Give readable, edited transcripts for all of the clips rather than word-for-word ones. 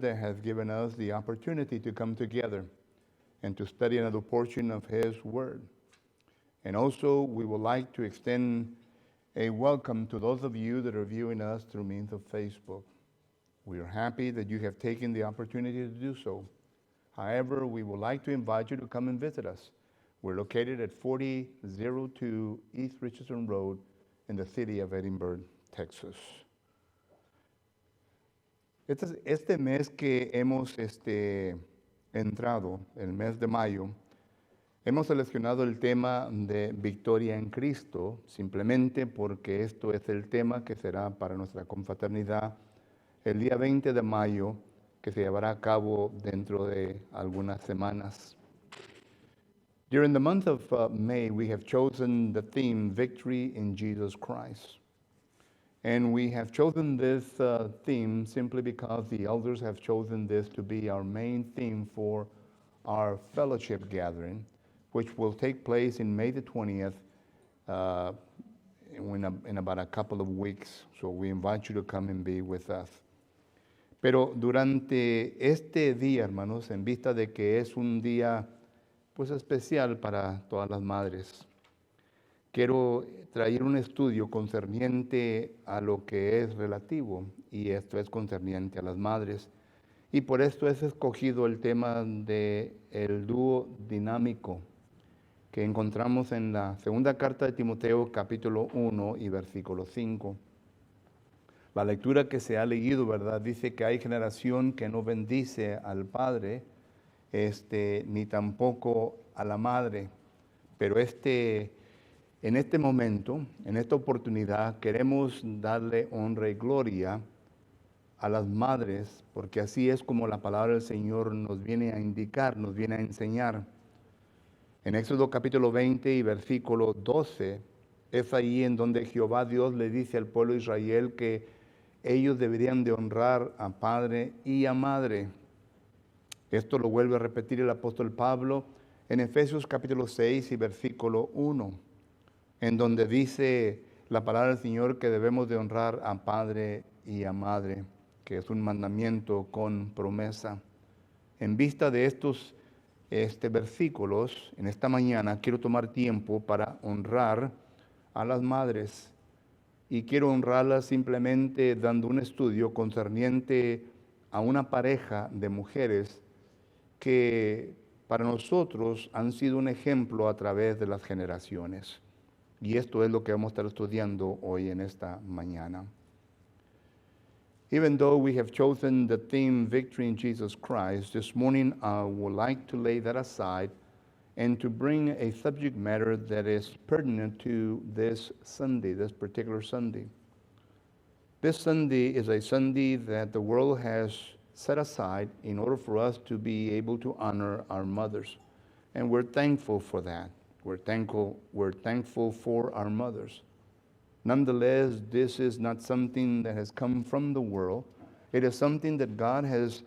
that has given us the opportunity to come together and to study another portion of His Word. And also, we would like to extend a welcome to those of you that are viewing us through means of Facebook. We are happy that you have taken the opportunity to do so. However, we would like to invite you to come and visit us. We're located at 4002 East Richardson Road in the city of Edinburgh, Texas. Este mes que hemos entrado, el mes de mayo, hemos seleccionado el tema de Victoria en Cristo, simplemente porque esto es el tema que será para nuestra confraternidad el día 20 de mayo, que se llevará a cabo dentro de algunas semanas. During the month of May, we have chosen the theme, Victory in Jesus Christ. And we have chosen this theme simply because the elders have chosen this to be our main theme for our fellowship gathering, which will take place in May the 20th in about a couple of weeks. So we invite you to come and be with us. Pero durante este día, hermanos, en vista de que es un día pues especial para todas las madres, quiero traer un estudio concerniente a lo que es relativo, y esto es concerniente a las madres. Y por esto es escogido el tema del dúo dinámico que encontramos en la segunda carta de Timoteo, capítulo 1 y versículo 5. La lectura que se ha leído, ¿verdad? Dice que hay generación que no bendice al padre, ni tampoco a la madre. Pero en este momento, en esta oportunidad, queremos darle honra y gloria a las madres, porque así es como la palabra del Señor nos viene a indicar, nos viene a enseñar. En Éxodo capítulo 20 y versículo 12, es ahí en donde Jehová Dios le dice al pueblo de Israel que ellos deberían de honrar a padre y a madre. Esto lo vuelve a repetir el apóstol Pablo en Efesios capítulo 6 y versículo 1, en donde dice la palabra del Señor que debemos de honrar a padre y a madre, que es un mandamiento con promesa. En vista de estos versículos, en esta mañana quiero tomar tiempo para honrar a las madres, y quiero honrarlas simplemente dando un estudio concerniente a una pareja de mujeres que para nosotros han sido un ejemplo a través de las generaciones. Y esto es lo que vamos a estar estudiando hoy en esta mañana. Even though we have chosen the theme Victory in Jesus Christ, this morning I would like to lay that aside and to bring a subject matter that is pertinent to this Sunday, this particular Sunday. This Sunday is a Sunday that the world has set aside in order for us to be able to honor our mothers. And we're thankful for that. We're thankful for our mothers. Nonetheless, this is not something that has come from the world. It is something that God has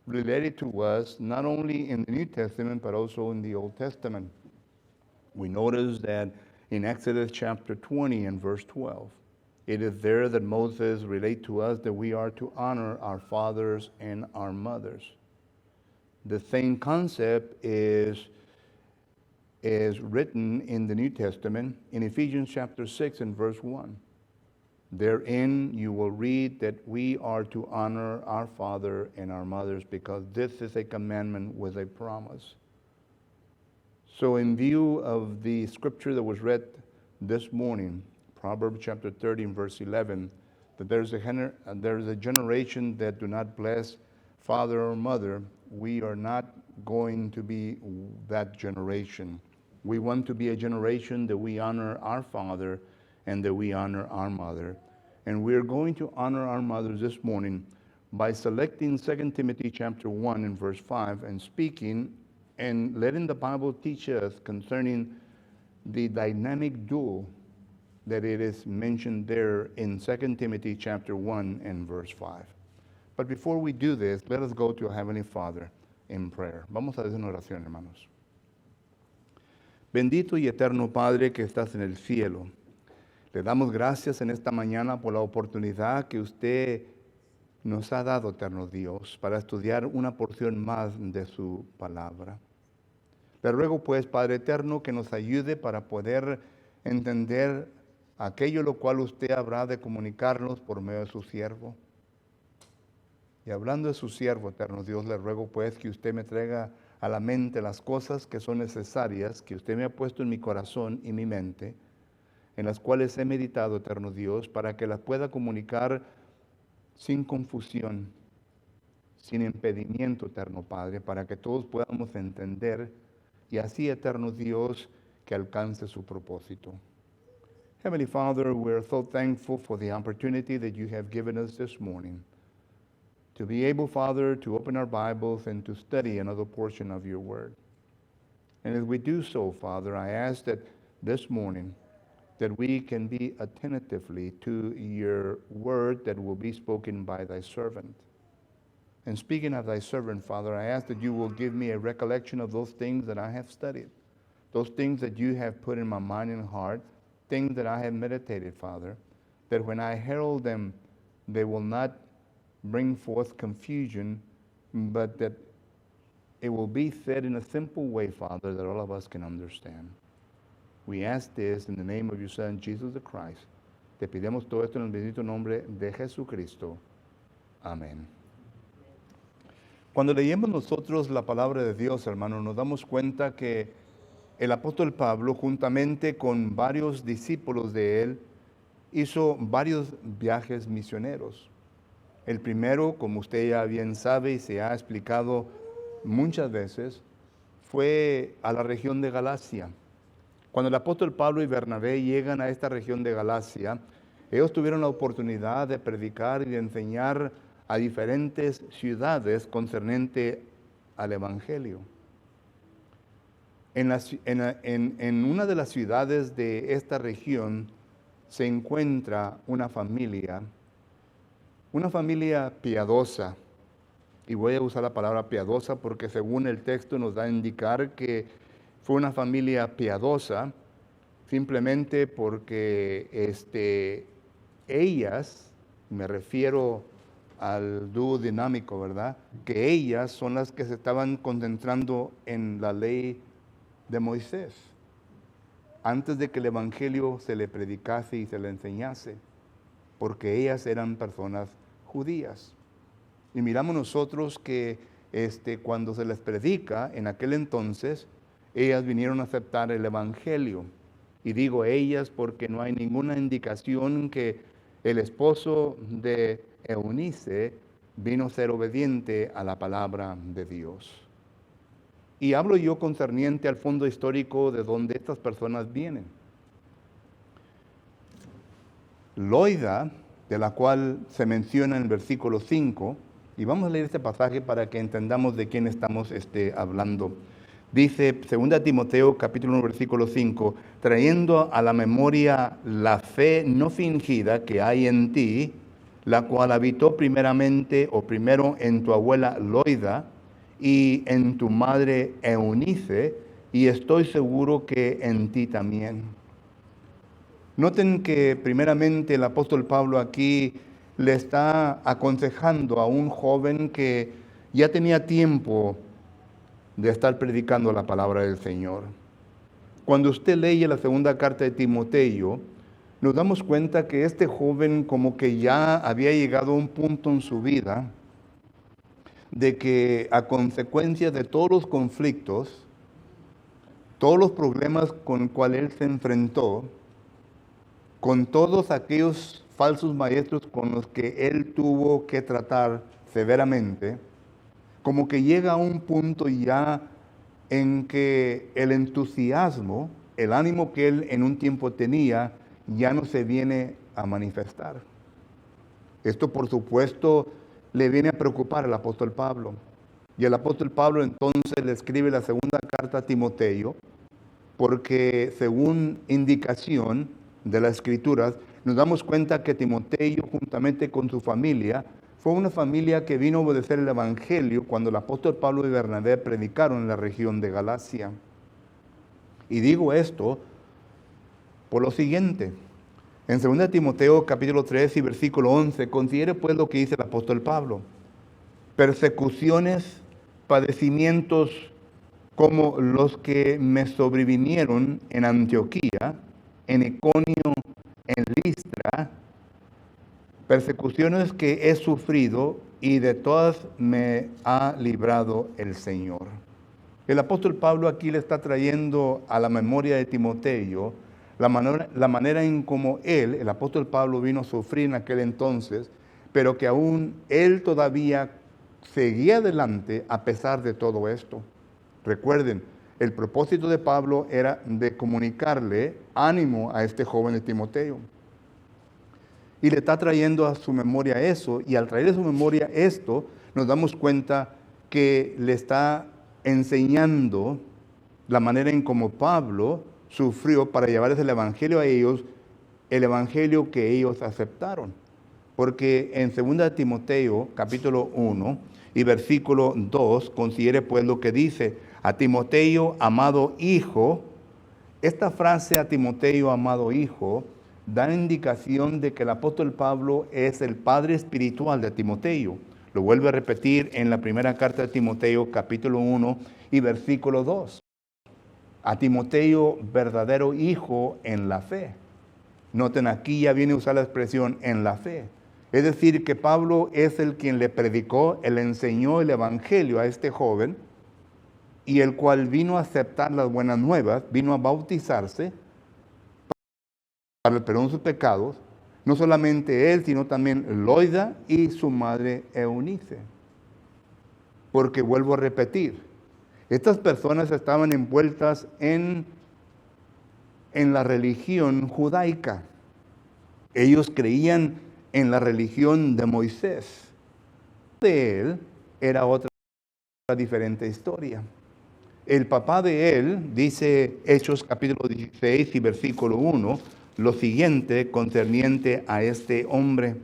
related to us, not only in the New Testament, but also in the Old Testament. We notice that in Exodus chapter 20 and verse 12, it is there that Moses relates to us that we are to honor our fathers and our mothers. The same concept is written in the New Testament in Ephesians chapter 6 and verse 1. Therein you will read that we are to honor our father and our mothers because this is a commandment with a promise. So in view of the scripture that was read this morning, Proverbs chapter 30 and verse 11, that there is a generation that do not bless father or mother, we are not going to be that generation. We want to be a generation that we honor our father and that we honor our mother. And we're going to honor our mothers this morning by selecting 2 Timothy chapter 1 and verse 5 and speaking and letting the Bible teach us concerning the dynamic duo that it is mentioned there in 2 Timothy chapter 1 and verse 5. But before we do this, let us go to our Heavenly Father in prayer. Vamos a hacer una oración, hermanos. Bendito y eterno Padre que estás en el cielo, le damos gracias en esta mañana por la oportunidad que usted nos ha dado, eterno Dios, para estudiar una porción más de su palabra. Le ruego pues, Padre eterno, que nos ayude para poder entender aquello lo cual usted habrá de comunicarnos por medio de su siervo. Y hablando de su siervo, eterno Dios, le ruego pues que usted me traiga a la mente las cosas que son necesarias, que usted me ha puesto en mi corazón y mi mente, en las cuales he meditado, eterno Dios, para que las pueda comunicar sin confusión, sin impedimento, eterno Padre, para que todos podamos entender y así, eterno Dios, que alcance su propósito. Heavenly Father, we're so thankful for the opportunity that you have given us this morning to be able, Father, to open our Bibles and to study another portion of your word. And as we do so, Father, I ask that this morning that we can be attentively to your word that will be spoken by thy servant. And speaking of thy servant, Father, I ask that you will give me a recollection of those things that I have studied, those things that you have put in my mind and heart, things that I have meditated, Father, that when I herald them, they will not bring forth confusion, but that it will be said in a simple way, Father, that all of us can understand. We ask this in the name of your Son, Jesus the Christ. Te pidemos todo esto en el bendito nombre de Jesucristo. Amén. Cuando leemos nosotros la palabra de Dios, hermanos, nos damos cuenta que el apóstol Pablo, juntamente con varios discípulos de él, hizo varios viajes misioneros. El primero, como usted ya bien sabe y se ha explicado muchas veces, fue a la región de Galacia. Cuando el apóstol Pablo y Bernabé llegan a esta región de Galacia, ellos tuvieron la oportunidad de predicar y de enseñar a diferentes ciudades concernente al Evangelio. En una de las ciudades de esta región se encuentra una familia piadosa. Y voy a usar la palabra piadosa porque según el texto nos da a indicar que fue una familia piadosa simplemente porque ellas, me refiero al dúo dinámico, ¿verdad? Que ellas son las que se estaban concentrando en la ley de Moisés, antes de que el Evangelio se le predicase y se le enseñase, porque ellas eran personas judías. Y miramos nosotros que cuando se les predica, en aquel entonces, ellas vinieron a aceptar el Evangelio. Y digo ellas porque no hay ninguna indicación que el esposo de Eunice vino a ser obediente a la palabra de Dios. Y hablo yo concerniente al fondo histórico de donde estas personas vienen. Loida, de la cual se menciona en el versículo 5, y vamos a leer este pasaje para que entendamos de quién estamos hablando. Dice 2 Timoteo capítulo 1 versículo 5, trayendo a la memoria la fe no fingida que hay en ti, la cual habitó primero en tu abuela Loida y en tu madre Eunice, y estoy seguro que en ti también. Noten que primeramente el apóstol Pablo aquí le está aconsejando a un joven que ya tenía tiempo de estar predicando la palabra del Señor. Cuando usted lee la segunda carta de Timoteo, nos damos cuenta que este joven como que ya había llegado a un punto en su vida de que a consecuencia de todos los conflictos, todos los problemas con los cuales él se enfrentó, con todos aquellos falsos maestros con los que él tuvo que tratar severamente, como que llega a un punto ya en que el entusiasmo, el ánimo que él en un tiempo tenía, ya no se viene a manifestar. Esto, por supuesto, le viene a preocupar al apóstol Pablo. Y el apóstol Pablo entonces le escribe la segunda carta a Timoteo, porque según indicación de las Escrituras, nos damos cuenta que Timoteo, juntamente con su familia, fue una familia que vino a obedecer el Evangelio cuando el apóstol Pablo y Bernabé predicaron en la región de Galacia. Y digo esto por lo siguiente. En 2 Timoteo capítulo 3 y versículo 11, considere pues lo que dice el apóstol Pablo. Persecuciones, padecimientos como los que me sobrevinieron en Antioquía, en Iconio, en Listra, persecuciones que he sufrido y de todas me ha librado el Señor. El apóstol Pablo aquí le está trayendo a la memoria de Timoteo la manera en cómo él, el apóstol Pablo, vino a sufrir en aquel entonces, pero que aún él todavía seguía adelante a pesar de todo esto. Recuerden, el propósito de Pablo era de comunicarle ánimo a este joven de Timoteo. Y le está trayendo a su memoria eso, y al traer a su memoria esto, nos damos cuenta que le está enseñando la manera en cómo Pablo sufrió para llevarles el evangelio a ellos, el evangelio que ellos aceptaron. Porque en 2 Timoteo capítulo 1 y versículo 2, considere pues lo que dice: a Timoteo, amado hijo. Esta frase, a Timoteo, amado hijo, da indicación de que el apóstol Pablo es el padre espiritual de Timoteo. Lo vuelve a repetir en la primera carta de Timoteo, capítulo 1 y versículo 2. A Timoteo, verdadero hijo en la fe. Noten, aquí ya viene a usar la expresión en la fe. Es decir, que Pablo es el quien le predicó, le enseñó el evangelio a este joven, y el cual vino a aceptar las buenas nuevas, vino a bautizarse para el perdón de sus pecados. No solamente él, sino también Loida y su madre Eunice. Porque vuelvo a repetir, estas personas estaban envueltas en la religión judaica. Ellos creían en la religión de Moisés. De él era otra diferente historia. El papá de él, dice Hechos capítulo 16 y versículo 1, lo siguiente concerniente a este hombre.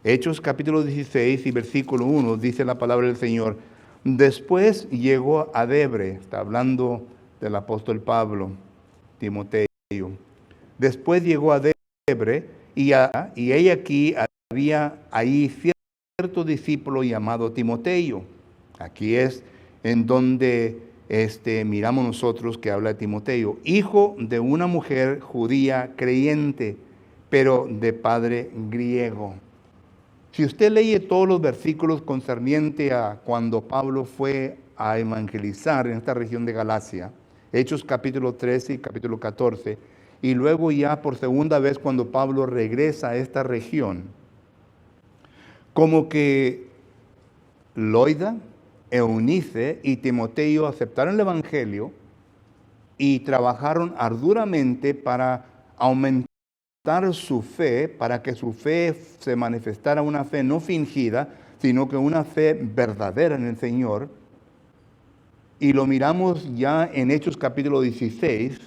Hechos capítulo 16 y versículo 1 dice la palabra del Señor: después llegó a Debre, está hablando del apóstol Pablo, Timoteo. Después llegó a Debre y ella aquí había ahí cierto discípulo llamado Timoteo. Aquí es en donde miramos nosotros que habla de Timoteo, hijo de una mujer judía creyente, pero de padre griego. Si usted lee todos los versículos concerniente a cuando Pablo fue a evangelizar en esta región de Galacia, Hechos capítulo 13 y capítulo 14, y luego ya por segunda vez cuando Pablo regresa a esta región, como que Loida, Eunice y Timoteo aceptaron el evangelio y trabajaron arduamente para aumentar su fe, para que su fe se manifestara una fe no fingida, sino que una fe verdadera en el Señor. Y lo miramos ya en Hechos capítulo 16,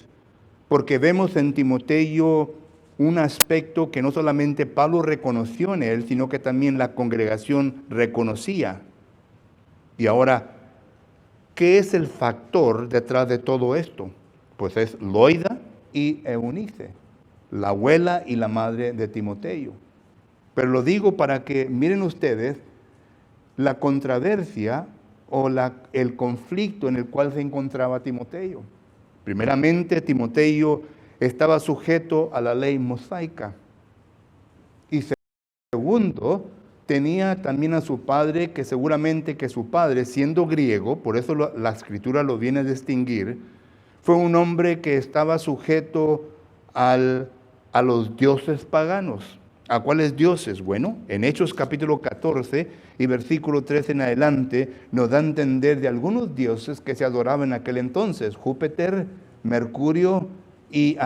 porque vemos en Timoteo un aspecto que no solamente Pablo reconoció en él, sino que también la congregación reconocía. Y ahora, ¿qué es el factor detrás de todo esto? Pues es Loida y Eunice, la abuela y la madre de Timoteo. Pero lo digo para que miren ustedes la controversia o el conflicto en el cual se encontraba Timoteo. Primeramente, Timoteo estaba sujeto a la ley mosaica. Y segundo, tenía también a su padre, que seguramente que su padre, siendo griego, por eso la escritura lo viene a distinguir, fue un hombre que estaba sujeto a los dioses paganos. ¿A cuáles dioses? Bueno, en Hechos capítulo 14 y versículo 13 en adelante nos da a entender de algunos dioses que se adoraban en aquel entonces: Júpiter, Mercurio, y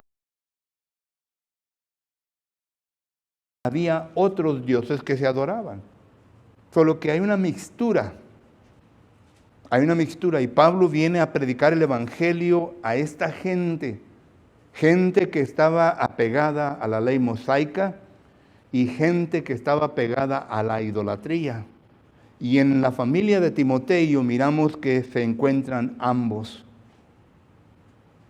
había otros dioses que se adoraban. Solo que hay una mixtura. Hay una mixtura, y Pablo viene a predicar el evangelio a esta gente que estaba apegada a la ley mosaica y gente que estaba apegada a la idolatría. Y en la familia de Timoteo miramos que se encuentran ambos.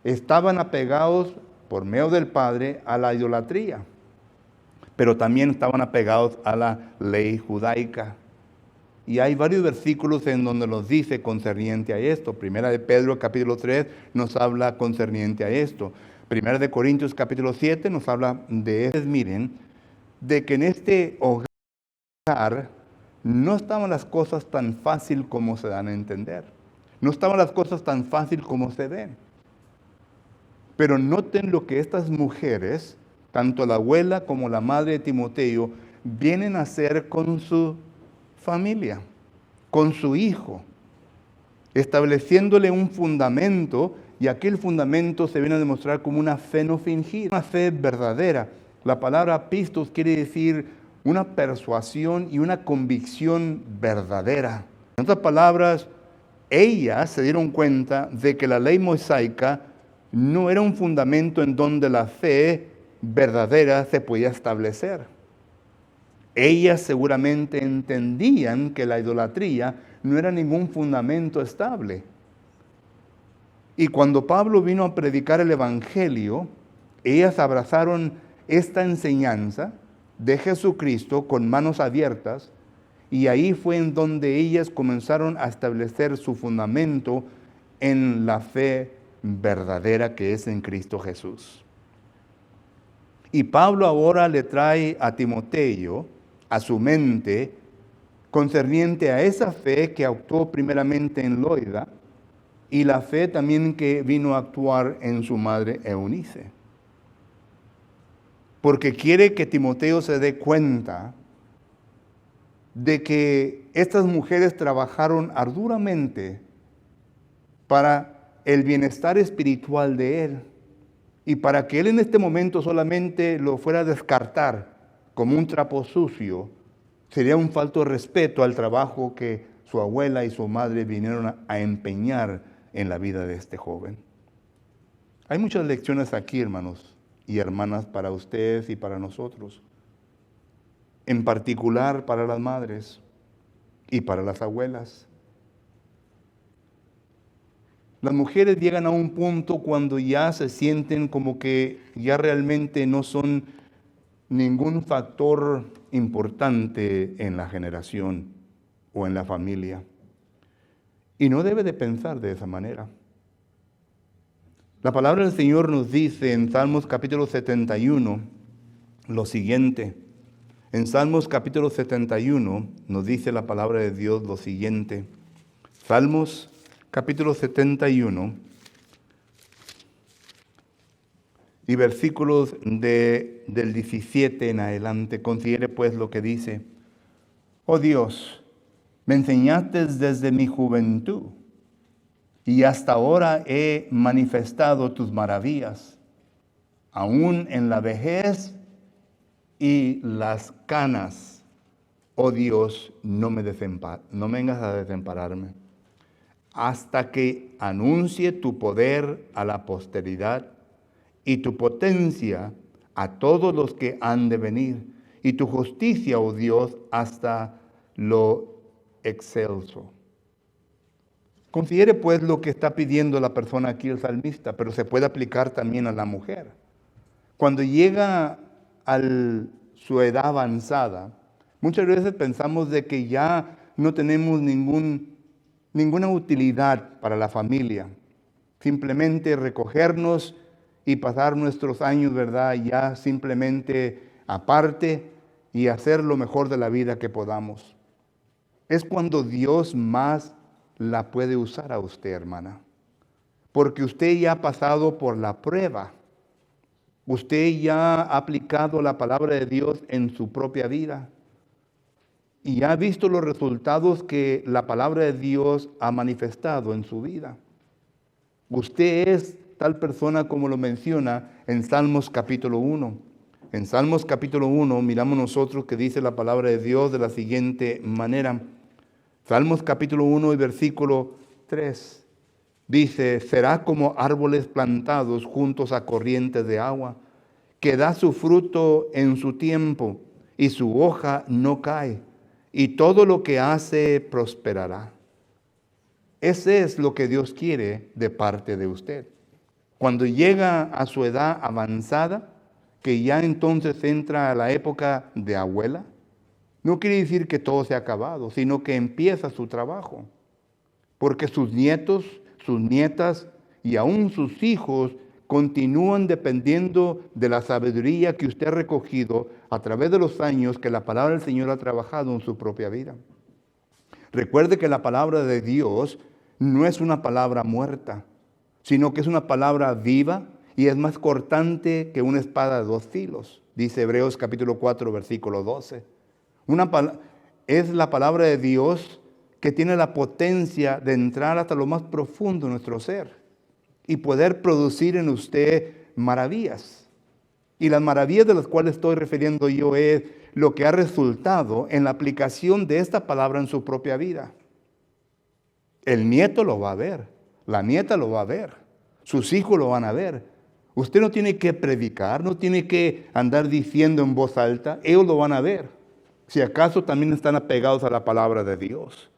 Estaban apegados por medio del padre a la idolatría. pero también estaban apegados a la ley judaica. Y hay varios versículos en donde nos dice concerniente a esto. Primera de Pedro capítulo 3 nos habla concerniente a esto. Primera de Corintios capítulo 7 nos habla de esto. Miren, de que en este hogar no estaban las cosas tan fácil como se dan a entender. No estaban las cosas tan fácil como se ven. Pero noten lo que estas mujeres, tanto la abuela como la madre de Timoteo, vienen a hacer con su familia, con su hijo, estableciéndole un fundamento, y aquel fundamento se viene a demostrar como una fe no fingida, una fe verdadera. La palabra pistos quiere decir una persuasión y una convicción verdadera. En otras palabras, ellas se dieron cuenta de que la ley mosaica no era un fundamento en donde la fe verdadera se podía establecer. Ellas seguramente entendían que la idolatría no era ningún fundamento estable. Y cuando Pablo vino a predicar el Evangelio, ellas abrazaron esta enseñanza de Jesucristo con manos abiertas, y ahí fue en donde ellas comenzaron a establecer su fundamento en la fe verdadera que es en Cristo Jesús. Y Pablo ahora le trae a Timoteo a su mente concerniente a esa fe que actuó primeramente en Loida y la fe también que vino a actuar en su madre Eunice. Porque quiere que Timoteo se dé cuenta de que estas mujeres trabajaron arduamente para el bienestar espiritual de él y para que él en este momento solamente lo fuera a descartar como un trapo sucio, sería un falto de respeto al trabajo que su abuela y su madre vinieron a empeñar en la vida de este joven. Hay muchas lecciones aquí, hermanos y hermanas, para ustedes y para nosotros, en particular para las madres y para las abuelas. Las mujeres llegan a un punto cuando ya se sienten como que ya realmente no son ningún factor importante en la generación o en la familia. Y no debe de pensar de esa manera. La palabra del Señor nos dice en Salmos capítulo 71 lo siguiente. En Salmos capítulo 71 nos dice la palabra de Dios lo siguiente. Salmos capítulo 71 y versículos del 17 en adelante. Considere pues lo que dice. Oh Dios, me enseñaste desde mi juventud y hasta ahora he manifestado tus maravillas. Aún en la vejez y las canas, oh Dios, no me vengas a desampararme, hasta que anuncie tu poder a la posteridad y tu potencia a todos los que han de venir, y tu justicia, oh Dios, hasta lo excelso. Considere pues lo que está pidiendo la persona aquí, el salmista, pero se puede aplicar también a la mujer. Cuando llega a su edad avanzada, muchas veces pensamos de que ya no tenemos ninguna utilidad para la familia. Simplemente recogernos y pasar nuestros años, ¿verdad? Ya simplemente aparte y hacer lo mejor de la vida que podamos. Es cuando Dios más la puede usar a usted, hermana. Porque usted ya ha pasado por la prueba. Usted ya ha aplicado la palabra de Dios en su propia vida. Y ya ha visto los resultados que la palabra de Dios ha manifestado en su vida. Usted es tal persona como lo menciona en Salmos capítulo 1. En Salmos capítulo 1 miramos nosotros que dice la palabra de Dios de la siguiente manera. Salmos capítulo 1 y versículo 3. Dice, será como árboles plantados juntos a corrientes de agua, que da su fruto en su tiempo y su hoja no cae, y todo lo que hace prosperará. Ese es lo que Dios quiere de parte de usted. Cuando llega a su edad avanzada, que ya entonces entra a la época de abuela, no quiere decir que todo se ha acabado, sino que empieza su trabajo. Porque sus nietos, sus nietas y aún sus hijos continúan dependiendo de la sabiduría que usted ha recogido a través de los años que la palabra del Señor ha trabajado en su propia vida. Recuerde que la palabra de Dios no es una palabra muerta, sino que es una palabra viva y es más cortante que una espada de dos filos, dice Hebreos capítulo 4, versículo 12. Es la palabra de Dios que tiene la potencia de entrar hasta lo más profundo de nuestro ser y poder producir en usted maravillas. Y las maravillas de las cuales estoy refiriendo yo es lo que ha resultado en la aplicación de esta palabra en su propia vida. El nieto lo va a ver, la nieta lo va a ver, sus hijos lo van a ver. Usted no tiene que predicar, no tiene que andar diciendo en voz alta, ellos lo van a ver. Si acaso también están apegados a la palabra de Dios.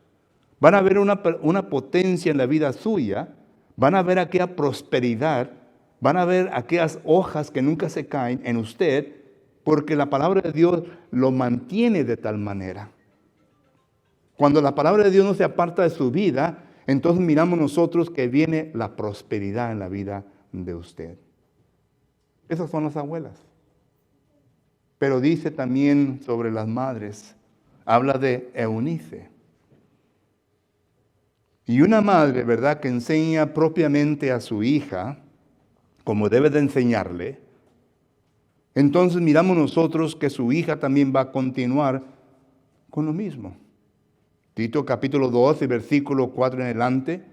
Van a ver una potencia en la vida suya, van a ver aquella prosperidad, van a ver aquellas hojas que nunca se caen en usted, porque la palabra de Dios lo mantiene de tal manera. Cuando la palabra de Dios no se aparta de su vida, entonces miramos nosotros que viene la prosperidad en la vida de usted. Esas son las abuelas. Pero dice también sobre las madres, habla de Eunice. Y una madre, ¿verdad?, que enseña propiamente a su hija, como debe de enseñarle, entonces miramos nosotros que su hija también va a continuar con lo mismo. Tito capítulo 2, versículo 4 en adelante,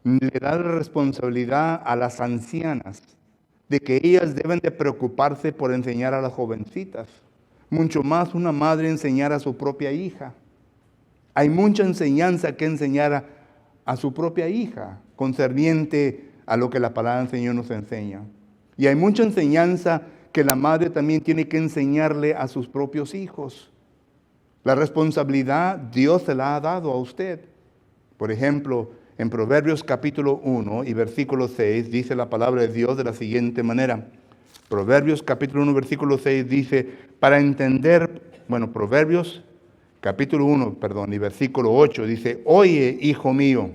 le da la responsabilidad a las ancianas de que ellas deben de preocuparse por enseñar a las jovencitas. Mucho más una madre enseñar a su propia hija. Hay mucha enseñanza que enseñar a su propia hija, concerniente a lo que la palabra del Señor nos enseña. Y hay mucha enseñanza que la madre también tiene que enseñarle a sus propios hijos. La responsabilidad Dios se la ha dado a usted. Por ejemplo, en Proverbios capítulo 1 y versículo 6 dice la palabra de Dios de la siguiente manera. Proverbios capítulo 1 versículo 6 dice, para entender, Proverbios capítulo 1, y versículo 8 dice, oye, hijo mío,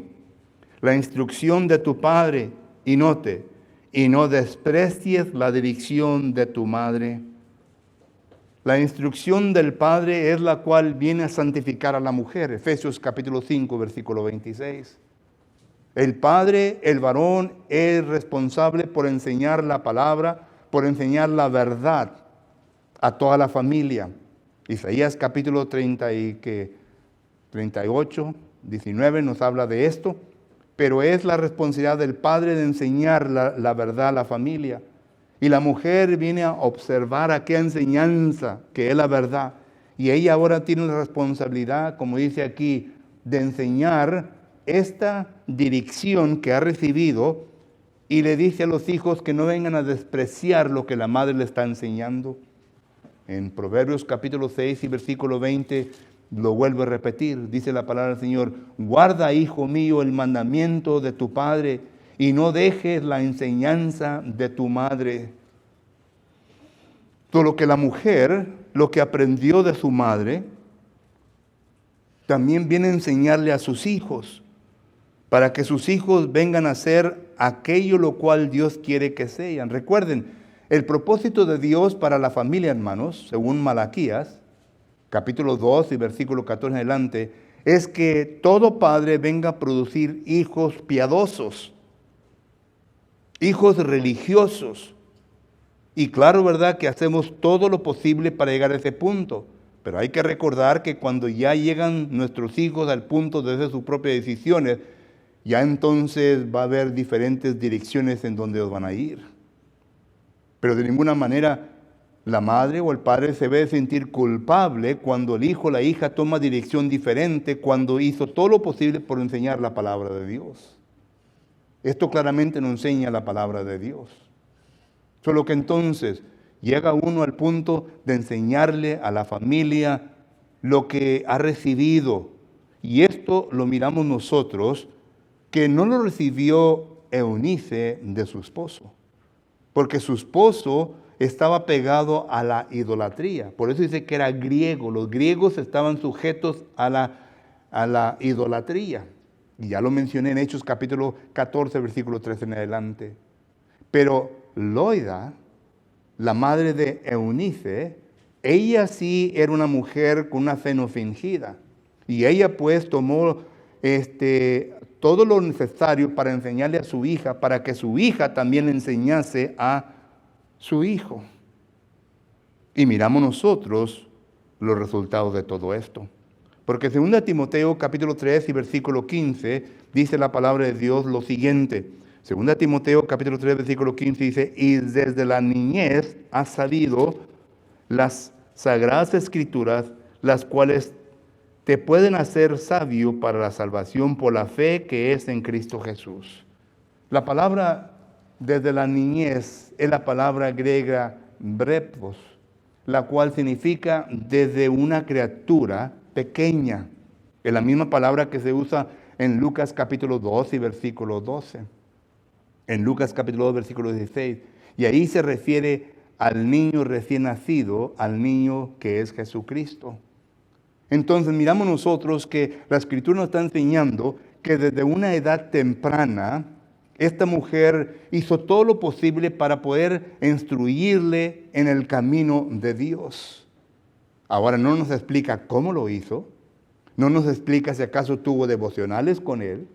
la instrucción de tu padre y no desprecies la dirección de tu madre. La instrucción del padre es la cual viene a santificar a la mujer. Efesios capítulo 5, versículo 26. El padre, el varón, es responsable por enseñar la palabra, por enseñar la verdad a toda la familia. Isaías capítulo 38, 19 nos habla de esto, pero es la responsabilidad del padre de enseñar la verdad a la familia. Y la mujer viene a observar aquella enseñanza que es la verdad. Y ella ahora tiene la responsabilidad, como dice aquí, de enseñar esta dirección que ha recibido y le dice a los hijos que no vengan a despreciar lo que la madre le está enseñando. En Proverbios capítulo 6 y versículo 20 lo vuelvo a repetir, dice la palabra del Señor, guarda, hijo mío, el mandamiento de tu padre y no dejes la enseñanza de tu madre. Todo lo que la mujer, lo que aprendió de su madre, también viene a enseñarle a sus hijos, para que sus hijos vengan a hacer aquello lo cual Dios quiere que sean. Recuerden, el propósito de Dios para la familia, hermanos, según Malaquías, capítulo 2 y versículo 14 en adelante, es que todo padre venga a producir hijos piadosos, hijos religiosos. Y claro, ¿verdad?, que hacemos todo lo posible para llegar a ese punto. Pero hay que recordar que cuando ya llegan nuestros hijos al punto de hacer sus propias decisiones, ya entonces va a haber diferentes direcciones en donde ellos van a ir. Pero de ninguna manera la madre o el padre se debe sentir culpable cuando el hijo o la hija toma dirección diferente, cuando hizo todo lo posible por enseñar la palabra de Dios. Esto claramente nos enseña la palabra de Dios. Solo que entonces llega uno al punto de enseñarle a la familia lo que ha recibido. Y esto lo miramos nosotros, que no lo recibió Eunice de su esposo. Porque su esposo estaba pegado a la idolatría. Por eso dice que era griego. Los griegos estaban sujetos a la idolatría. Y ya lo mencioné en Hechos capítulo 14, versículo 13 en adelante. Pero Loida, la madre de Eunice, ella sí era una mujer con una fe no fingida. Y ella pues tomó todo lo necesario para enseñarle a su hija, para que su hija también le enseñase a su hijo. Y miramos nosotros los resultados de todo esto. Porque 2 Timoteo capítulo 3 y versículo 15 dice la palabra de Dios lo siguiente. 2 Timoteo capítulo 3 versículo 15 dice, y desde la niñez has sabido las sagradas escrituras, las cuales te pueden hacer sabio para la salvación por la fe que es en Cristo Jesús. La palabra desde la niñez es la palabra griega brepos, la cual significa desde una criatura pequeña. Es la misma palabra que se usa en Lucas capítulo 2 y versículo 12. En Lucas capítulo 2 versículo 16. Y ahí se refiere al niño recién nacido, al niño que es Jesucristo. Entonces miramos nosotros que la Escritura nos está enseñando que desde una edad temprana, esta mujer hizo todo lo posible para poder instruirle en el camino de Dios. Ahora no nos explica cómo lo hizo, no nos explica si acaso tuvo devocionales con él,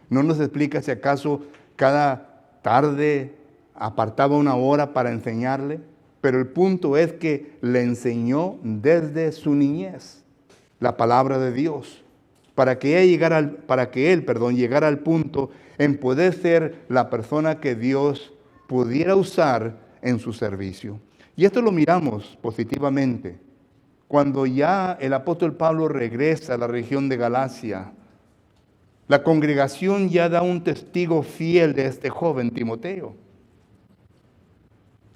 no nos explica si acaso cada tarde apartaba una hora para enseñarle, pero el punto es que le enseñó desde su niñez la palabra de Dios, para que él llegara al punto en poder ser la persona que Dios pudiera usar en su servicio. Y esto lo miramos positivamente. Cuando ya el apóstol Pablo regresa a la región de Galacia, la congregación ya da un testigo fiel de este joven Timoteo.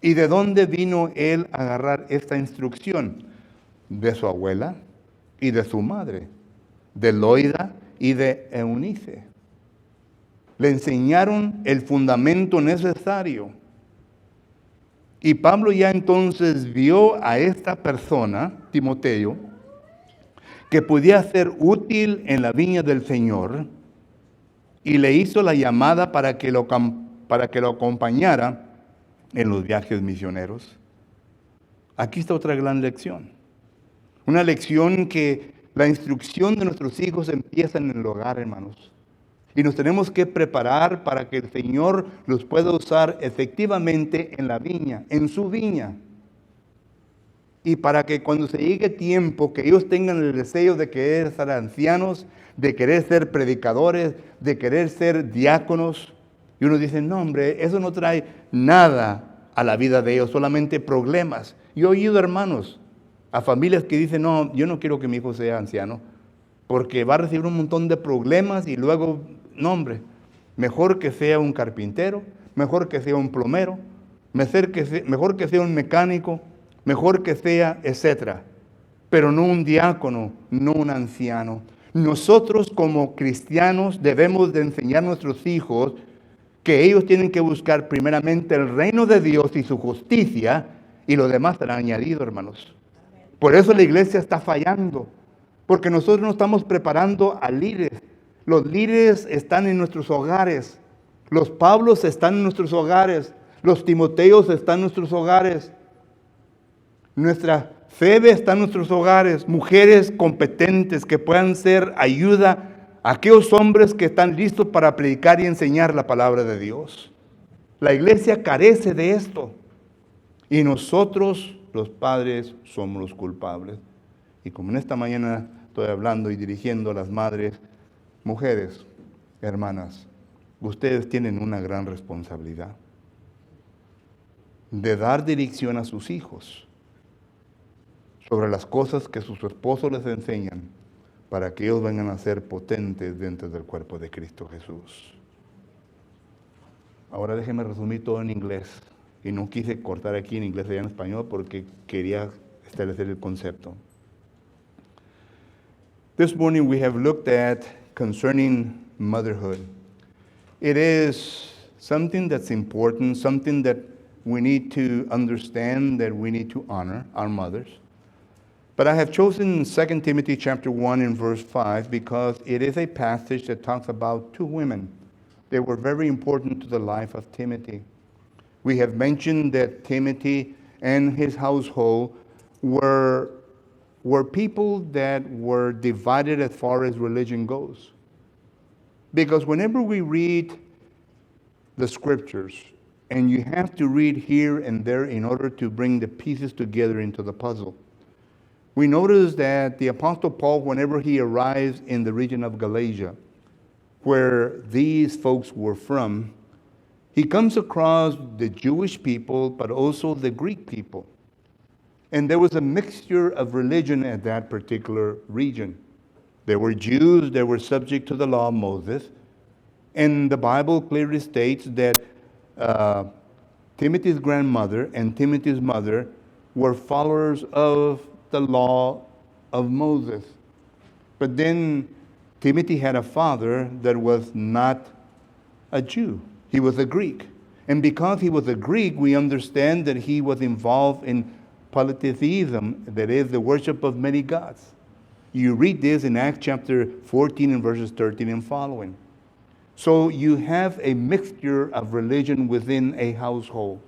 ¿Y de dónde vino él a agarrar esta instrucción? De su abuela y de su madre, de Loida y de Eunice. Le enseñaron el fundamento necesario. Y Pablo ya entonces vio a esta persona, Timoteo, que podía ser útil en la viña del Señor, y le hizo la llamada para que lo acompañara en los viajes misioneros. Aquí está otra gran lección. Una lección que la instrucción de nuestros hijos empieza en el hogar, hermanos. Y nos tenemos que preparar para que el Señor los pueda usar efectivamente en la viña, en su viña. Y para que cuando se llegue tiempo, que ellos tengan el deseo de querer ser ancianos, de querer ser predicadores, de querer ser diáconos. Y uno dice, no hombre, eso no trae nada a la vida de ellos, solamente problemas. Yo he oído, hermanos, a familias que dicen, no, yo no quiero que mi hijo sea anciano, porque va a recibir un montón de problemas y luego, no hombre, mejor que sea un carpintero, mejor que sea un plomero, mejor que sea un mecánico, mejor que sea, etcétera. Pero no un diácono, no un anciano. Nosotros como cristianos debemos de enseñar a nuestros hijos que ellos tienen que buscar primeramente el reino de Dios y su justicia, y lo demás será añadido, hermanos. Por eso la iglesia está fallando, porque nosotros no estamos preparando a líderes. Los líderes están en nuestros hogares. Los Pablos están en nuestros hogares. Los Timoteos están en nuestros hogares. Nuestra Febe está en nuestros hogares. Mujeres competentes que puedan ser ayuda a aquellos hombres que están listos para predicar y enseñar la palabra de Dios. La iglesia carece de esto. Y nosotros, los padres, somos los culpables. Y como en esta mañana estoy hablando y dirigiendo a las madres, mujeres, hermanas, ustedes tienen una gran responsabilidad de dar dirección a sus hijos sobre las cosas que sus esposos les enseñan para que ellos vengan a ser potentes dentro del cuerpo de Cristo Jesús. Ahora déjenme resumir todo en inglés. Y no quise cortar aquí en inglés y en español porque quería establecer el concepto. This morning we have looked at concerning motherhood. It is something that's important, something that we need to understand that we need to honor our mothers. But I have chosen 2 Timothy chapter 1 and verse 5 because it is a passage that talks about two women. They were very important to the life of Timothy. We have mentioned that Timothy and his household were people that were divided as far as religion goes. Because whenever we read the scriptures, and you have to read here and there in order to bring the pieces together into the puzzle, we notice that the Apostle Paul, whenever he arrives in the region of Galatia, where these folks were from, he comes across the Jewish people, but also the Greek people. And there was a mixture of religion at that particular region. There were Jews that were subject to the law of Moses. And the Bible clearly states that Timothy's grandmother and Timothy's mother were followers of the law of Moses. But then Timothy had a father that was not a Jew. He was a Greek. And because he was a Greek, we understand that he was involved in polytheism, that is, the worship of many gods. You read this in Acts chapter 14 and verses 13 and following. So you have a mixture of religion within a household.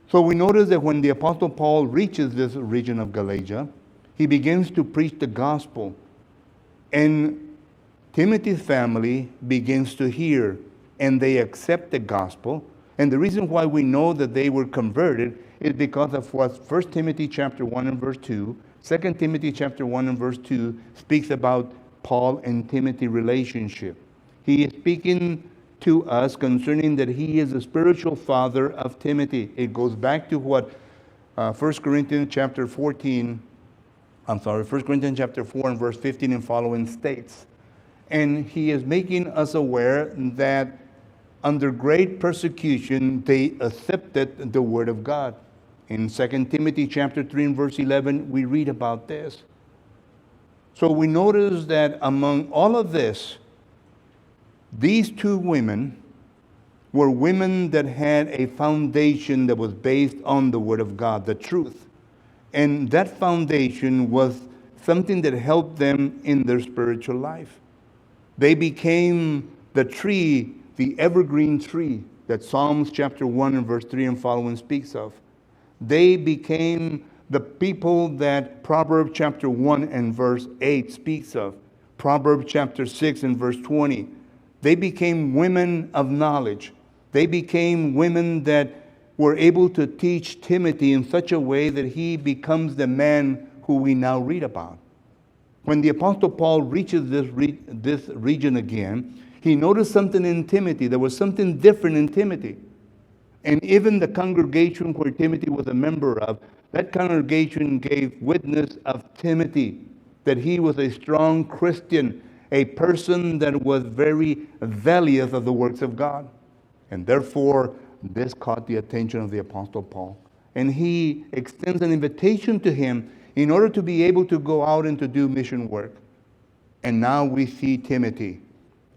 So we notice that when the Apostle Paul reaches this region of Galatia, he begins to preach the gospel. And Timothy's family begins to hear, and they accept the gospel. And the reason why we know that they were converted is because of what 1 Timothy chapter 1 and verse 2, 2 Timothy chapter 1 and verse 2 speaks about Paul and Timothy relationship. He is speaking to us concerning that he is the spiritual father of Timothy. It goes back to what 1 Corinthians chapter 4 and verse 15 and following states. And he is making us aware that under great persecution, they accepted the word of God. In 2 Timothy chapter 3 and verse 11, we read about this. So we notice that among all of this, these two women were women that had a foundation that was based on the word of God, the truth. And that foundation was something that helped them in their spiritual life. They became the tree, the evergreen tree that Psalms chapter 1 and verse 3 and following speaks of. They became the people that Proverbs chapter 1 and verse 8 speaks of. Proverbs chapter 6 and verse 20. They became women of knowledge. They became women that were able to teach Timothy in such a way that he becomes the man who we now read about. When the Apostle Paul reaches this region again, he noticed something in Timothy. There was something different in Timothy. And even the congregation where Timothy was a member of, that congregation gave witness of Timothy, that he was a strong Christian, a person that was very zealous of the works of God. And therefore, this caught the attention of the Apostle Paul. And he extends an invitation to him in order to be able to go out and to do mission work. And now we see Timothy,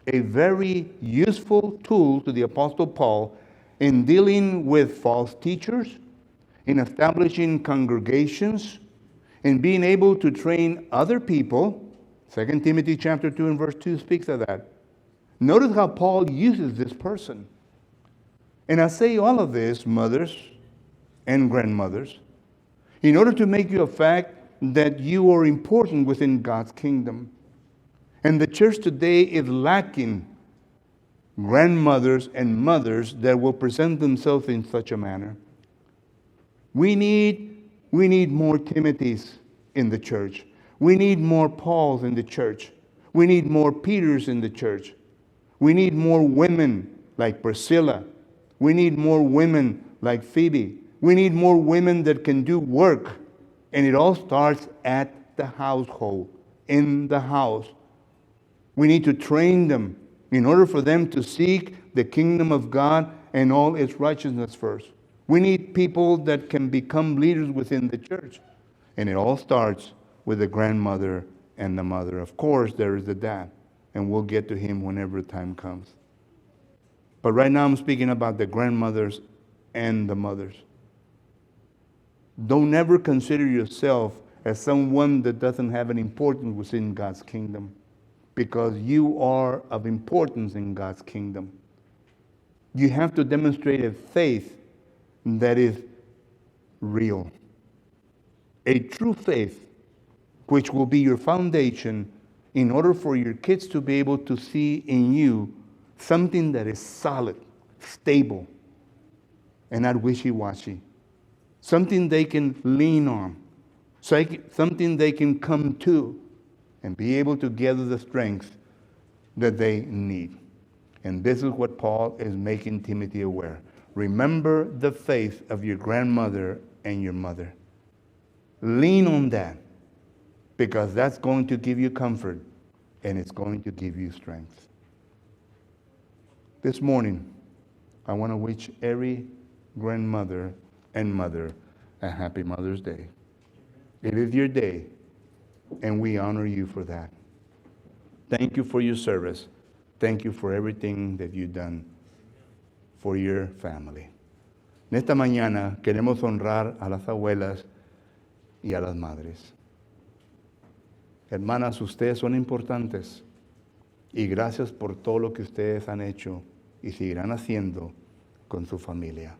a very useful tool to the Apostle Paul in dealing with false teachers, in establishing congregations, in being able to train other people. 2 Timothy chapter 2 and verse 2 speaks of that. Notice how Paul uses this person. And I say all of this, mothers and grandmothers, in order to make you a fact that you are important within God's kingdom. And the church today is lacking grandmothers and mothers that will present themselves in such a manner. We need more Timothys in the church. We need more Pauls in the church. We need more Peters in the church. We need more women like Priscilla. We need more women like Phoebe. We need more women that can do work. And it all starts at the household, in the house. We need to train them in order for them to seek the kingdom of God and all its righteousness first. We need people that can become leaders within the church. And it all starts with the grandmother and the mother. Of course, there is the dad, and we'll get to him whenever time comes. But right now I'm speaking about the grandmothers and the mothers. Don't ever consider yourself as someone that doesn't have an importance within God's kingdom, because you are of importance in God's kingdom. You have to demonstrate a faith that is real, a true faith, which will be your foundation in order for your kids to be able to see in you something that is solid, stable, and not wishy-washy. Something they can lean on, something they can come to and be able to gather the strength that they need. And this is what Paul is making Timothy aware. Remember the faith of your grandmother and your mother. Lean on that, because that's going to give you comfort and it's going to give you strength. This morning, I want to wish every grandmother and mother a happy Mother's Day. It is your day, and we honor you for that. Thank you for your service. Thank you for everything that you've done for your family. En esta mañana queremos honrar a las abuelas y a las madres. Hermanas, ustedes son importantes y gracias por todo lo que ustedes han hecho y seguirán haciendo con su familia.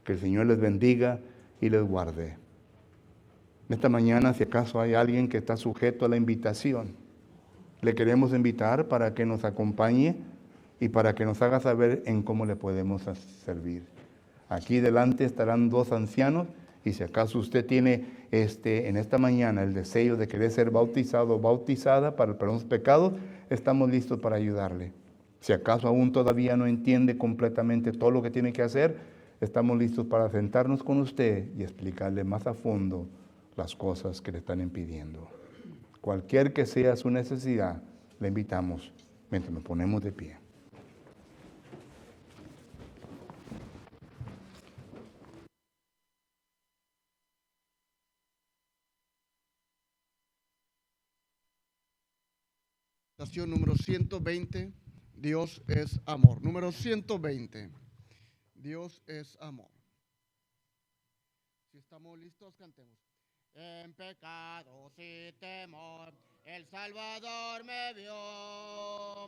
Que el Señor les bendiga y les guarde. En esta mañana, si acaso hay alguien que está sujeto a la invitación, le queremos invitar para que nos acompañe y para que nos haga saber en cómo le podemos servir. Aquí delante estarán dos ancianos, y si acaso usted tiene en esta mañana el deseo de querer ser bautizado o bautizada para el perdón de los pecados, estamos listos para ayudarle. Si acaso aún todavía no entiende completamente todo lo que tiene que hacer, estamos listos para sentarnos con usted y explicarle más a fondo las cosas que le están impidiendo. Cualquier que sea su necesidad, le invitamos mientras nos ponemos de pie. Estación número 120, Dios es amor. Número 120, Dios es amor. Si estamos listos, cantemos. En pecado y temor, el Salvador me vio.